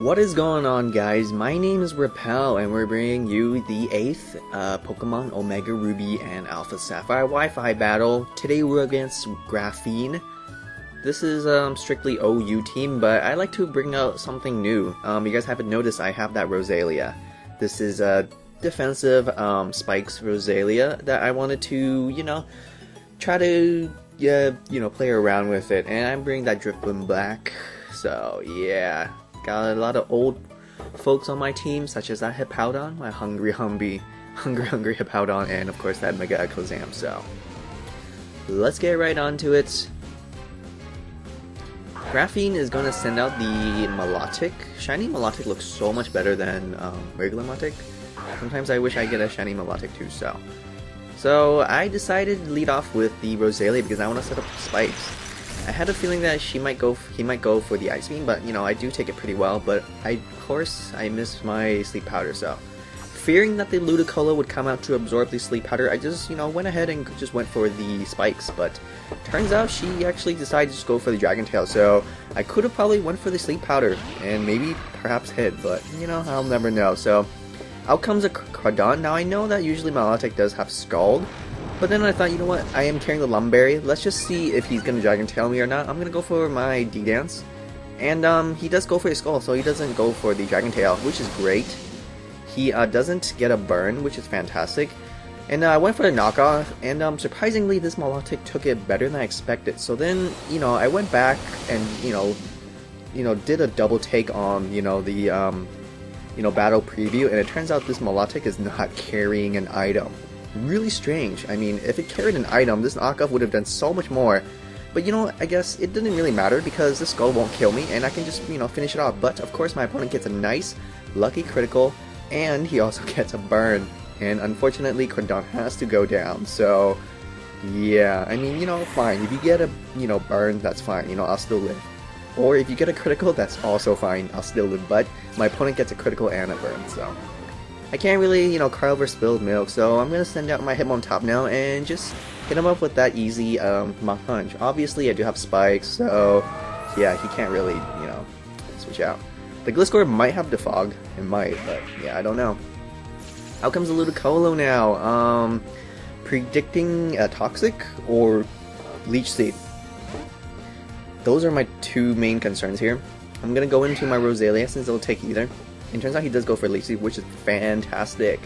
What is going on, guys? My name is Repel and we're bringing you the 8th Pokemon Omega Ruby and Alpha Sapphire Wi-Fi battle. Today we're against Graphene. This is strictly OU team, but I like to bring out something new. You guys haven't noticed I have that Roselia. This is a defensive Spikes Roselia that I wanted to, try to play around with it, and I'm bringing that Drifblim back. So yeah. Got a lot of old folks on my team, such as that Hippowdon, my hungry Hippowdon, and of course that Mega Alakazam. So let's get right onto it. Graphene is going to send out the Milotic. Shiny Milotic looks so much better than regular Milotic. Sometimes I wish I get a shiny Milotic too. So I decided to lead off with the Roselia because I want to set up spikes. I had a feeling that he might go for the Ice Beam, but I do take it pretty well. But of course I missed my Sleep Powder, so fearing that the Ludicolo would come out to absorb the Sleep Powder, I just went ahead and just went for the spikes. But turns out she actually decided to just go for the Dragon Tail, so I could have probably went for the Sleep Powder and maybe perhaps hit, but I'll never know. So out comes a Crawdaunt. Now I know that usually Milotic does have Scald, but then I thought, you know what, I am carrying the Lumberry, let's just see if he's gonna Dragon Tail me or not. I'm gonna go for my D-Dance, and he does go for his Skull, so he doesn't go for the Dragon Tail, which is great. He doesn't get a burn, which is fantastic. And I went for the knockoff, and surprisingly this Milotic took it better than I expected. So then, I went back and, did a double take on, the battle preview, and it turns out this Milotic is not carrying an item. Really strange. I mean, if it carried an item, this knockoff would have done so much more. But I guess it didn't really matter because the Skull won't kill me, and I can just, finish it off. But of course my opponent gets a nice, lucky critical, and he also gets a burn. And unfortunately, Crawdaunt has to go down. So, yeah, I mean, fine. If you get a, burn, that's fine. I'll still live. Or if you get a critical, that's also fine. I'll still live. But my opponent gets a critical and a burn, so I can't really, cry over spilled milk, so I'm going to send out my Hitmontop now and just hit him up with that easy Mach Punch. Obviously, I do have spikes, so yeah, he can't really, switch out. The Gliscor might have Defog. It might, but yeah, I don't know. Out comes the Ludicolo now. Predicting Toxic or Leech Seed. Those are my two main concerns here. I'm going to go into my Roselia since it'll take either. And turns out he does go for Leech Seed, which is fantastic.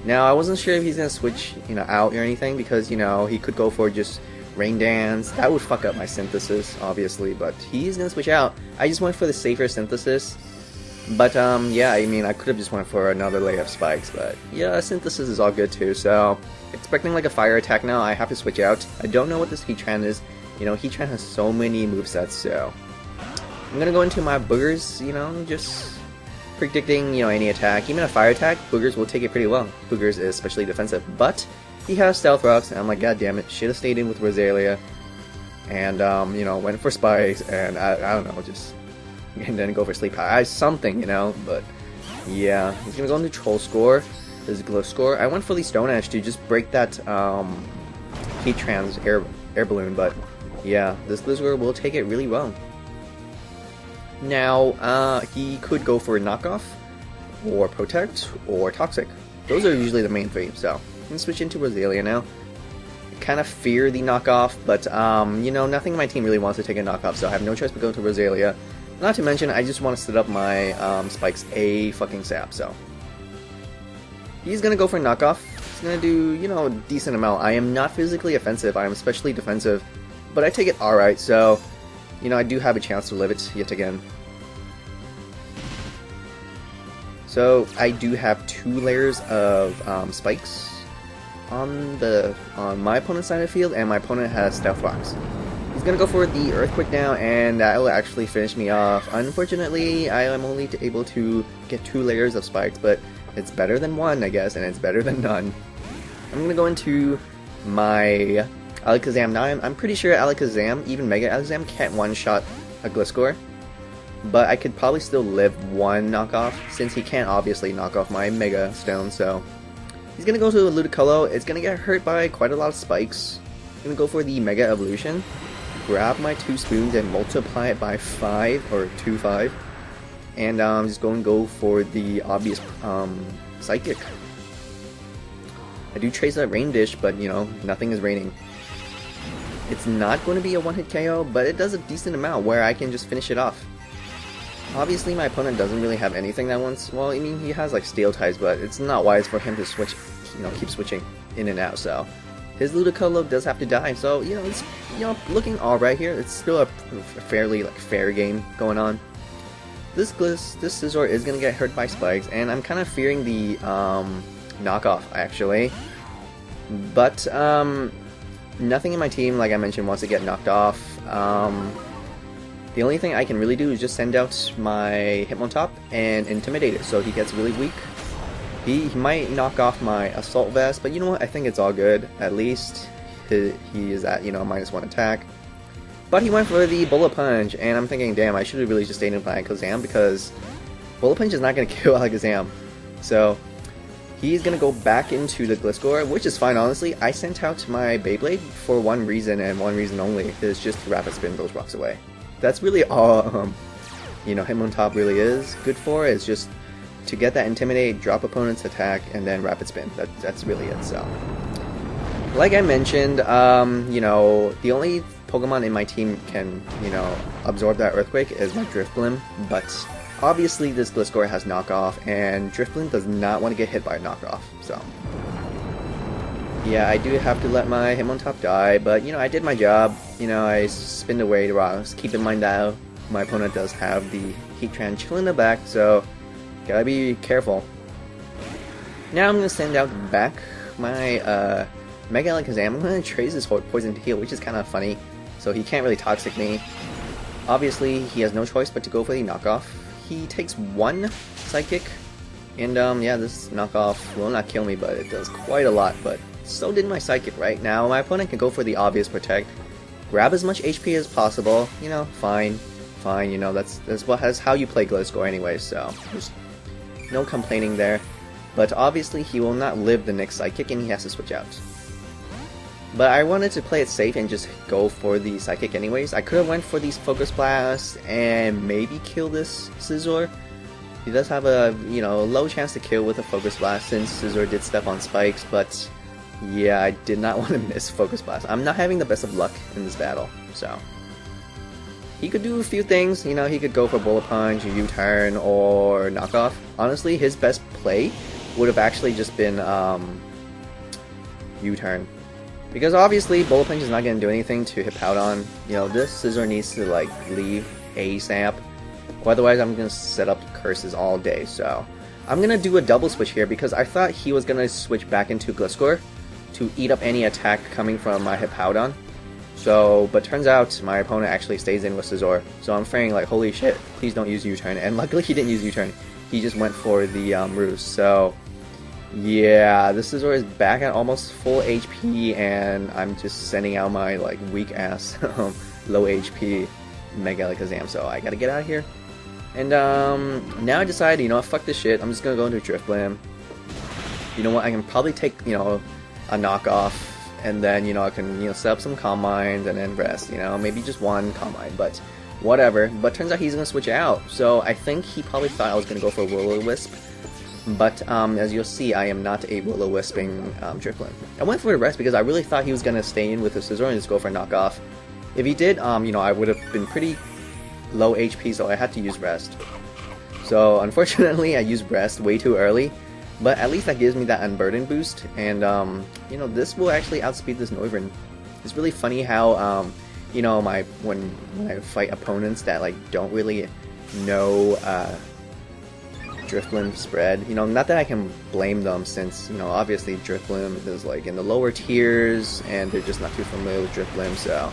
Now, I wasn't sure if he's going to switch, out or anything, because, he could go for just Rain Dance. That would fuck up my Synthesis, obviously, but he's going to switch out. I just went for the safer Synthesis. But, yeah, I mean, I could have just went for another layer of Spikes, but, yeah, Synthesis is all good, too. So, expecting, like, a Fire attack now, I have to switch out. I don't know what this Heatran is. Heatran has so many movesets, so I'm going to go into my Boogers, just predicting, any attack. Even a fire attack, Boogers will take it pretty well. Boogers is especially defensive, but he has Stealth Rocks, and I'm like, god damn it, should have stayed in with Roselia, and, went for Spikes, and I don't know, and then go for Sleep Powder. Something, but, yeah. He's gonna go into Troll Score, this Gliscor. I went for the Stone Edge to just break that, Heatran's air balloon, but, yeah, this Gliscor will take it really well. Now, he could go for Knockoff, or Protect, or Toxic. Those are usually the main three, so I'm going to switch into Roselia now. I kind of fear the Knockoff, but, nothing in my team really wants to take a Knockoff, so I have no choice but go to Roselia. Not to mention, I just want to set up my Spikes A-fucking-sap, so he's going to go for Knockoff. He's going to do, a decent amount. I am not physically offensive, I am especially defensive, but I take it alright, so I do have a chance to live it yet again. So I do have 2 layers of spikes on my opponent's side of the field, and my opponent has Stealth Rocks. He's gonna go for the Earthquake now, and that will actually finish me off. Unfortunately, I am only able to get 2 layers of spikes, but it's better than 1, I guess, and it's better than none. I'm gonna go into my Alakazam. Now I'm pretty sure Alakazam, even Mega Alakazam, can't one-shot a Gliscor, but I could probably still live one knockoff, since he can't obviously knock off my Mega Stone, so he's gonna go to a Ludicolo. It's gonna get hurt by quite a lot of spikes. I'm gonna go for the Mega Evolution, grab my 2 spoons and multiply it by 5, or 2-5, and I'm just going to go for the obvious Psychic. I do trace that Rain Dish, but you know, nothing is raining. It's not going to be a one-hit KO, but it does a decent amount where I can just finish it off. Obviously, my opponent doesn't really have anything that wants. Well, I mean, he has like Steel Ties, but it's not wise for him to switch. You know, keep switching in and out. So his Ludicolo does have to die. So you know, it's looking all right here. It's still a fairly like fair game going on. This Scizor is gonna get hurt by spikes, and I'm kind of fearing the knockoff actually. But nothing in my team, like I mentioned, wants to get knocked off. The only thing I can really do is just send out my Hitmontop and Intimidate it so he gets really weak. He might knock off my Assault Vest, but you know what? I think it's all good. At least he is at, you know, -1 attack. But he went for the Bullet Punch, and I'm thinking, damn, I should have really just stayed in my Alakazam because Bullet Punch is not going to kill Alakazam. So he's going to go back into the Gliscor, which is fine, honestly. I sent out my Beyblade for one reason and one reason only, is just to Rapid Spin those rocks away. That's really all, you know, Hitmontop really is good for, is just to get that Intimidate, drop opponent's attack, and then Rapid Spin. That's really it, so. Like I mentioned, you know, the only Pokemon in my team can, you know, absorb that Earthquake is my Drifblim, but obviously this Gliscor has knockoff, and Drifblim does not want to get hit by a knockoff, so. Yeah, I do have to let my Hitmontop die, but you know, I did my job. You know, I spinned away the rocks. Keep in mind that my opponent does have the Heatran chill in the back, so gotta be careful. Now I'm gonna send out back my Mega Alakazam. I'm gonna trace his Poison to heal, which is kind of funny, so he can't really Toxic me. Obviously, he has no choice but to go for the knockoff. He takes one Psychic, and yeah, this knockoff will not kill me, but it does quite a lot. But so did my Psychic. Right now, my opponent can go for the obvious Protect, grab as much HP as possible. You know, fine. You know, that's how you play Gliscor anyway. So there's no complaining there. But obviously, he will not live the next Psychic, and he has to switch out. But I wanted to play it safe and just go for the Psychic anyways. I could have went for these Focus Blast and maybe kill this Scizor. He does have a, you know, low chance to kill with a Focus Blast since Scizor did step on spikes, but yeah, I did not want to miss Focus Blast. I'm not having the best of luck in this battle, so. He could do a few things, you know, he could go for Bullet Punch, U-turn, or Knockoff. Honestly, his best play would have actually just been U-turn. Because obviously, Bullet Punch is not going to do anything to Hippowdon. You know, this Scizor needs to, like, leave ASAP. Otherwise, I'm going to set up curses all day, so. I'm going to do a double switch here because I thought he was going to switch back into Gliscor to eat up any attack coming from my Hippowdon. So, but turns out my opponent actually stays in with Scizor. So I'm fearing like, holy shit, please don't use U-turn. And luckily he didn't use U-turn. He just went for the Roost. So, yeah, this Scizor is back at almost full HP, and I'm just sending out my like weak ass low HP Mega Alakazam. So I gotta get out of here. And now I decided, you know, fuck this shit. I'm just gonna go into Drifblim. You know what? I can probably take, you know, a knockoff, and then, you know, I can, you know, set up some Calm Mind and then rest. You know, maybe just one Calm Mind, but whatever. But turns out he's gonna switch out. So I think he probably thought I was gonna go for Will-O-Wisp. But as you'll see, I am not a Will-O-Wisping Drifblim. I went for the rest because I really thought he was gonna stay in with the Scizor and just go for a knockoff. If he did, you know, I would have been pretty low HP, so I had to use rest. So unfortunately, I used rest way too early, but at least that gives me that unburden boost, and you know, this will actually outspeed this Noivern. It's really funny how you know, when I fight opponents that like don't really know Drifblim spread, you know, not that I can blame them since, you know, obviously Drifblim is like in the lower tiers and they're just not too familiar with Drifblim, so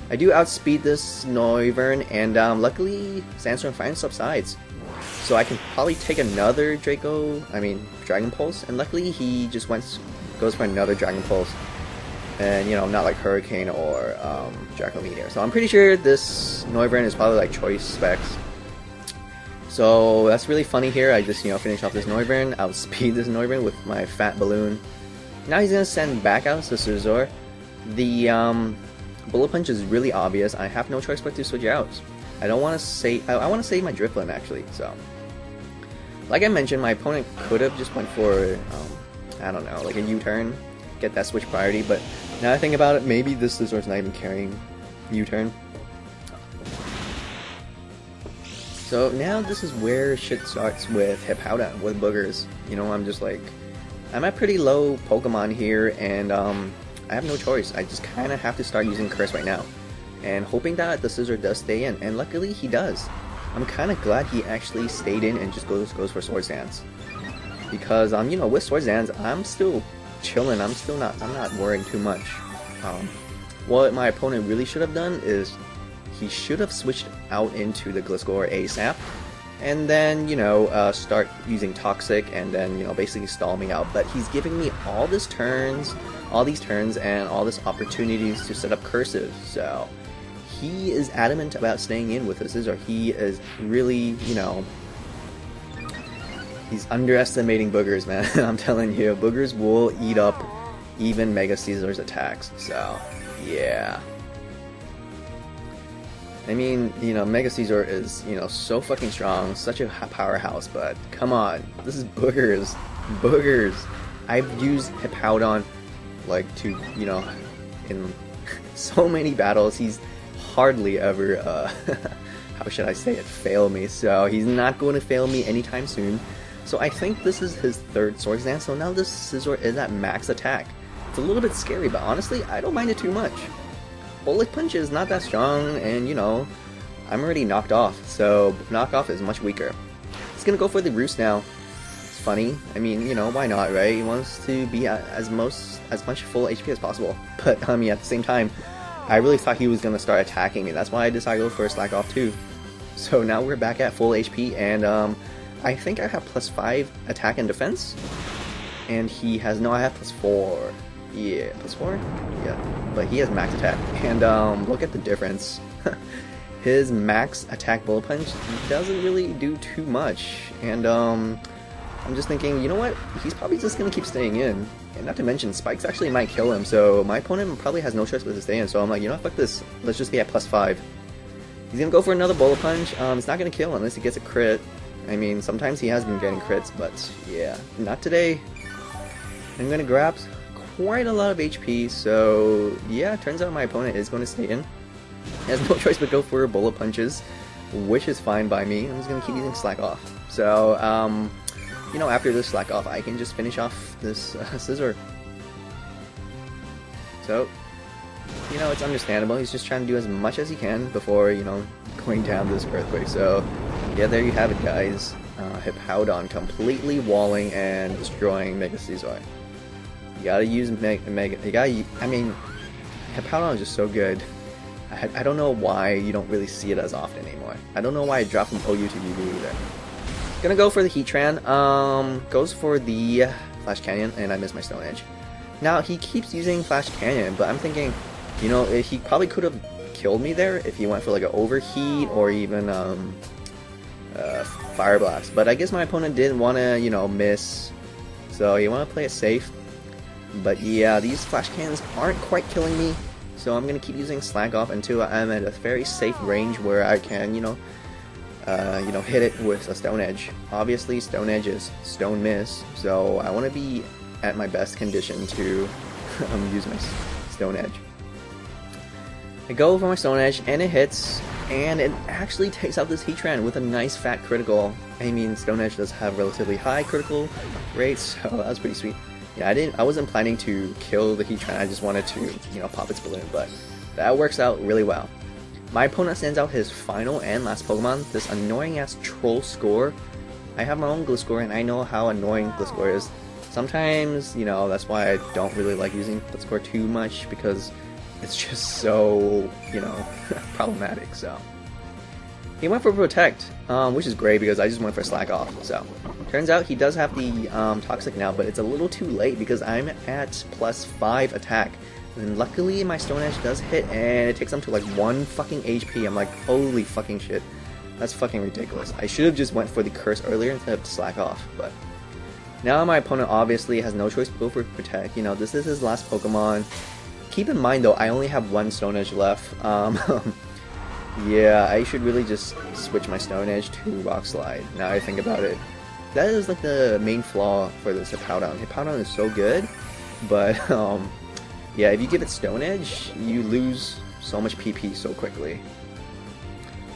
I do outspeed this Noivern, and luckily Sandstorm finally subsides. So I can probably take another Dragon Pulse, and luckily he just goes for another Dragon Pulse. And, you know, not like Hurricane or Draco Meteor. So I'm pretty sure this Noivern is probably like choice specs. So that's really funny here. I just, you know, finish off this Noivern, outspeed this Noivern with my fat balloon. Now he's gonna send back out to Scizor. The Bullet Punch is really obvious. I have no choice but to switch out. I don't want to save. I want to save my Drifblim actually. So Like I mentioned, my opponent could have just went for, I don't know, like a U-turn, get that switch priority, but now I think about it, maybe this Scizor's not even carrying U-turn. So now this is where shit starts with Hippowdon, with Boogers. You know, I'm just like, I'm at pretty low Pokemon here, and I have no choice. I just kind of have to start using Curse right now, and hoping that the Scizor does stay in, and luckily he does. I'm kind of glad he actually stayed in and just goes for Swords Dance, because you know, with Swords Dance I'm still chilling. I'm not worrying too much. What my opponent really should have done is he should have switched out into the Gliscor ASAP, and then, you know, start using Toxic, and then, you know, basically stall me out. But he's giving me all these turns, and all these opportunities to set up curses. So he is adamant about staying in with the Scizor. He is really, you know, he's underestimating Boogers, man. I'm telling you, Boogers will eat up even Mega Scizor's attacks. So yeah. I mean, you know, Mega Scizor is, you know, so fucking strong, such a powerhouse, but come on, this is Boogers. Boogers. I've used Hippowdon, like, to, you know, in so many battles. He's hardly ever, how should I say it, fail me, so he's not going to fail me anytime soon. So I think this is his third Swords Dance, so now this Scizor is at max attack. It's a little bit scary, but honestly, I don't mind it too much. Bullet Punch is not that strong, and, you know, I'm already knocked off, so knockoff is much weaker. He's gonna go for the Roost now. It's funny. I mean, you know, why not, right? He wants to be at as much full HP as possible. But, at the same time, I really thought he was gonna start attacking me. That's why I decided to go for a Slack Off too. So now we're back at full HP, and I think I have +5 attack and defense. And he has, no, I have +4. Yeah, +4? Yeah, but he has max attack, and look at the difference. His max attack Bullet Punch doesn't really do too much, and I'm just thinking, you know what, he's probably just gonna keep staying in, and not to mention Spikes actually might kill him, so my opponent probably has no choice but to stay in, so I'm like, you know what, fuck this, let's just be at +5. He's gonna go for another Bullet Punch. It's not gonna kill unless he gets a crit. I mean, sometimes he has been getting crits, but yeah, not today. I'm gonna grab quite a lot of HP, so yeah, it turns out my opponent is going to stay in. He has no choice but go for Bullet Punches, which is fine by me. I'm just going to keep using Slack Off. So, you know, after this Slack Off, I can just finish off this Scizor. So, you know, it's understandable. He's just trying to do as much as he can before, you know, going down this Earthquake. So, yeah, there you have it, guys. Hippowdon completely walling and destroying Mega Scizor. You gotta use Mega. You gotta. I mean, Hippowdon is just so good. I don't know why you don't really see it as often anymore. I don't know why it dropped from OU to UV either. Gonna go for the Heatran. Goes for the Flash Canyon, and I missed my Stone Edge. Now he keeps using Flash Canyon, but I'm thinking, you know, he probably could have killed me there if he went for like an Overheat or even Fire Blast. But I guess my opponent didn't want to, you know, miss. So you want to play it safe. But yeah, these Flash Cannons aren't quite killing me, so I'm gonna keep using Slack Off until I'm at a very safe range where I can, you know, hit it with a Stone Edge. Obviously, Stone Edge is Stone Miss, so I want to be at my best condition to use my Stone Edge. I go for my Stone Edge, and it hits, and it actually takes out this Heatran with a nice fat critical. I mean, Stone Edge does have relatively high critical rates, so that was pretty sweet. Yeah, I wasn't planning to kill the Heatran, I just wanted to, you know, pop its balloon, but that works out really well. My opponent sends out his final and last Pokemon, this annoying-ass Troll Score. I have my own Gliscor, and I know how annoying Gliscor is. Sometimes, you know, that's why I don't really like using Gliscor too much, because it's just so, you know, problematic, so. He went for Protect, which is great because I just went for Slack Off, so. Turns out he does have the Toxic now, but it's a little too late because I'm at +5 attack. And luckily my Stone Edge does hit, and it takes him to like 1 fucking HP. I'm like, holy fucking shit. That's fucking ridiculous. I should have just went for the Curse earlier instead of Slack Off, but. Now my opponent obviously has no choice but go for Protect. You know, this is his last Pokemon. Keep in mind though, I only have 1 Stone Edge left. Yeah, I should really just switch my Stone Edge to Rock Slide, now I think about it. that is like the main flaw for this Hippowdon. Hippowdon is so good, but yeah, if you give it Stone Edge, you lose so much PP so quickly.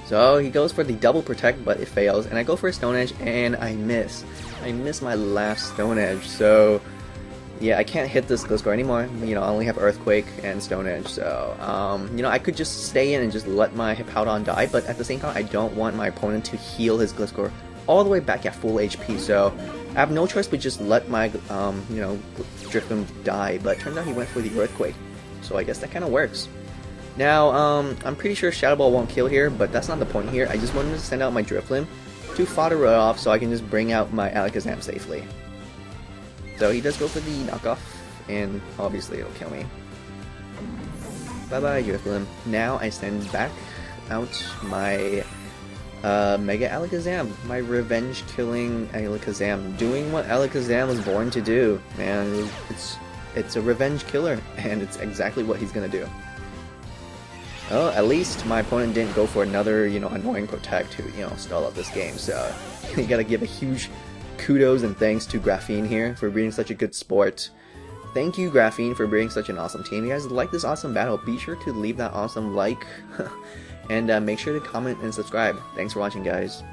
So he goes for the double protect, but it fails, and I go for a Stone Edge, and I miss. I miss my last Stone Edge, so yeah, I can't hit this Gliscor anymore. You know, I only have Earthquake and Stone Edge, so you know, I could just stay in and just let my Hippowdon die, but at the same time, I don't want my opponent to heal his Gliscor all the way back at full HP, so I have no choice but just let my you know, Drifblim die, but turns out he went for the Earthquake, so I guess that kind of works. Now, I'm pretty sure Shadow Ball won't kill here, but that's not the point here. I just wanted to send out my Drifblim to fodder it off so I can just bring out my Alakazam safely. So he does go for the knockoff, and obviously it'll kill me. Bye-bye, Drifblim. Now I send back out my Mega Alakazam, my revenge-killing Alakazam, doing what Alakazam was born to do. Man, it's a revenge killer, and it's exactly what he's gonna do. Well, at least my opponent didn't go for another, you know, annoying protect to, you know, stall up this game, so you gotta give a huge kudos and thanks to Graphene here for being such a good sport. Thank you, Graphene, for being such an awesome team. If you guys like this awesome battle, be sure to leave that awesome like, and make sure to comment and subscribe. Thanks for watching, guys.